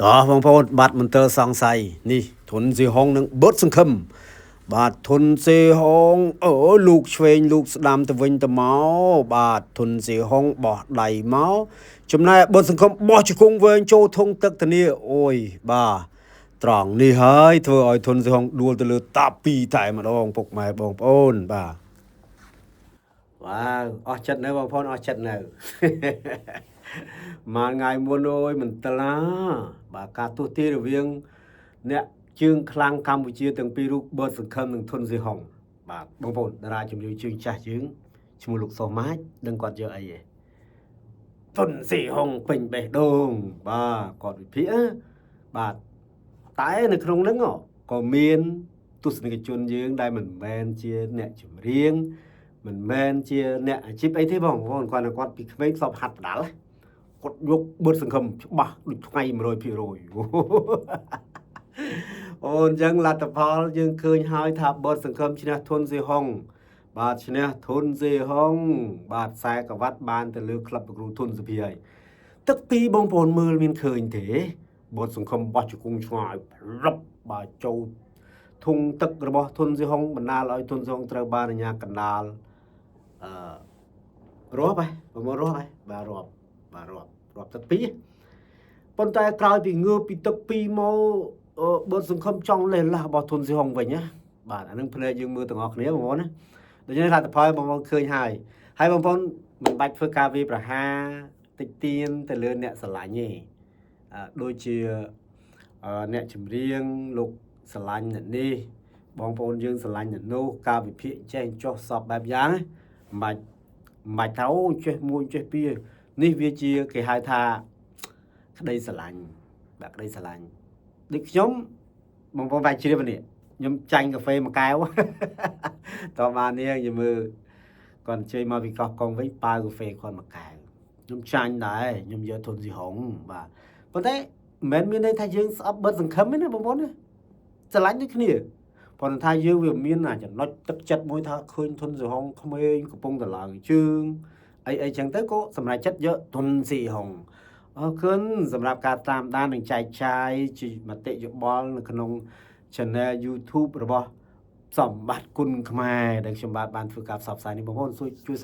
ต่อបងប្អូនបាត់មន្ទិលសង្ស័យនេះធនស៊ីហុងនឹងបត់សង្ឃឹមបាទធនស៊ីហុងអូលោកឆ្វេងលោកស្ដាំទៅវិញទៅមកបាទធនស៊ីហុងបោះដៃមកចំណែកបត់សង្ឃឹមបោះជង្គង់វែងចូលធុងទឹកធានាអូយបាទត្រង់នេះហើយធ្វើឲ្យធនស៊ីហុងដួលទៅលើតា2តែម្ដងពុកម៉ែបងប្អូនបាទបាទអស់ចិត្តនៅបងប្អូនអស់ចិត្តនៅ មកថ្ងៃមុនអើយមិនតឡាបាទការទស្សន៍ទាយរវាងអ្នកជើងខ្លាំងកម្ពុជាទាំងពីររូបបឺតសង្ឃឹមនិងធនស៊ីហុងបាទបងប្អូនតារាជំនាញជើងចាស់យើងឈ្មោះលោកសុសម៉ាចដឹងគាត់យកអីទេធនស៊ីហុងពេញបេះដូងបាទគាត់វិភាគបាទតែនៅក្នុងហ្នឹងក៏មានទស្សនិកជនយើងដែលមិនមែនជាអ្នកចម្រៀងមិនមែនជាអ្នកអាជីពអីទេបងប្អូនគាត់ពីក្មេងធ្លាប់ហាត់ផ្ដាល់គាត់យកបឺតសង្ឃឹមច្បាស់ដូចថ្ងៃ 100% អូអញ្ចឹងលទ្ធផលយើងឃើញហើយថាបឺតសង្ឃឹមឈ្នះធនស៊ីហុងបាទឈ្នះធនស៊ីហុងបាទខ្សែក្រវ៉ាត់បានទៅលើក្លឹបគ្រូធនសុភាហើយទឹកពីបងប្អូនមើលមានឃើញទេបឺតសង្ឃឹមបោះជង្គង់ឆ្ងាយផ្លប់បាទចូលធុងទឹករបស់ធនស៊ីហុងបណ្ដាលឲ្យធនស៊ីហុងត្រូវបានអាជ្ញាកណ្ដាលរាប់ហើយប្រមូលរាប់ហើយបាទរាប់ទឹកពីប៉ុន្តែក្រោយពីងើបពីទឹកពីមកបឺតសង្ឃឹមចង់លេះឡាស់របស់ធនស៊ីហុងវិញណាបាទអានឹងភ្នែកយើងមើលទាំងអស់គ្នាបងប្អូនណាដូច្នេះលទ្ធផលបងប្អូនឃើញហើយបងប្អូនមិនបាច់ធ្វើការវាប្រហារតិចទៀនទៅលើអ្នកស្រឡាញ់ទេដូចជាអ្នកចម្រៀងលោកស្រឡាញ់អ្នកនេះបងប្អូនយើងស្រឡាញ់អ្នកនោះការវិភាគចេះចុះសពបែបយ៉ាងមិនបាច់ថាអូចេះមួយចេះពីរនេះវាជាគេហៅថាក្តីស្រឡាញ់បាទក្តីស្រឡាញ់ដូចខ្ញុំបងប្អូនបាច់ជ្រាបនេះខ្ញុំចាញ់កាហ្វេមួយកែវតោះបាននេះយើងមើលគាត់ជ័យមកពីកោះកុងវិញប៉ាវកាហ្វេគាត់មួយកែវខ្ញុំចាញ់ដែរខ្ញុំយកធនស៊ីហុងបាទប៉ុន្តែមិនមែនមានន័យថាយើងស្អប់បិទសង្ឃឹមទេណាបងប្អូនណាស្រឡាញ់ដូចគ្នាប៉ុន្តែថាយើងវាមានចំណុចទឹកចិត្តមួយថាឃើញធនស៊ីហុងក្មេងកំពុងតឡើងជើងអីចឹងទៅក៏សម្រេចចិត្តយកធនស៊ីហុងអរគុណសម្រាប់ការតាមដាននិងចែកចាយជាមតិយោបល់នៅក្នុង Channel YouTube របស់សម្បត្តិគុណខ្មែរដែលខ្ញុំបានធ្វើការផ្សព្វផ្សាយនេះបងប្អូនជួយ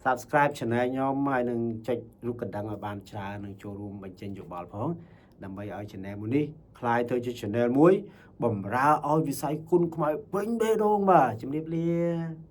Subscribe Channel ខ្ញុំហើយនឹងចុចរូបកណ្ដឹងឲ្យបានច្រើននិងចូលរួមបញ្ចេញយោបល់ផងដើម្បីឲ្យ Channel មួយនេះคล้ายទៅជា Channel មួយបំរើឲ្យវិស័យគុណខ្មែរពេញបេះដូងបាទជំរាបលា